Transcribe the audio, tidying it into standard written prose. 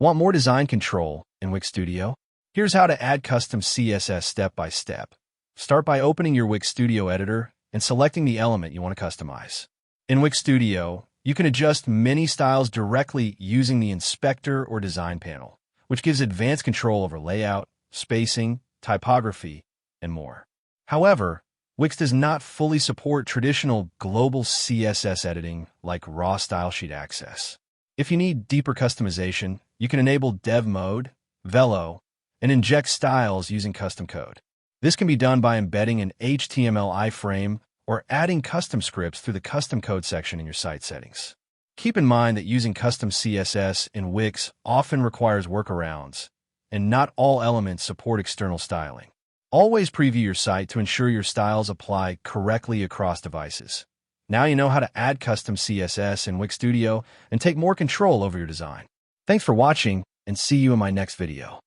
Want more design control in Wix Studio? Here's how to add custom CSS step by step. Start by opening your Wix Studio editor and selecting the element you want to customize. In Wix Studio, you can adjust many styles directly using the Inspector or Design panel, which gives advanced control over layout, spacing, typography, and more. However, Wix does not fully support traditional global CSS editing like raw style sheet access. If you need deeper customization, you can enable Dev Mode, Velo, and inject styles using custom code. This can be done by embedding an HTML iframe or adding custom scripts through the custom code section in your site settings. Keep in mind that using custom CSS in Wix often requires workarounds, and not all elements support external styling. Always preview your site to ensure your styles apply correctly across devices. Now you know how to add custom CSS in Wix Studio and take more control over your design. Thanks for watching, and see you in my next video.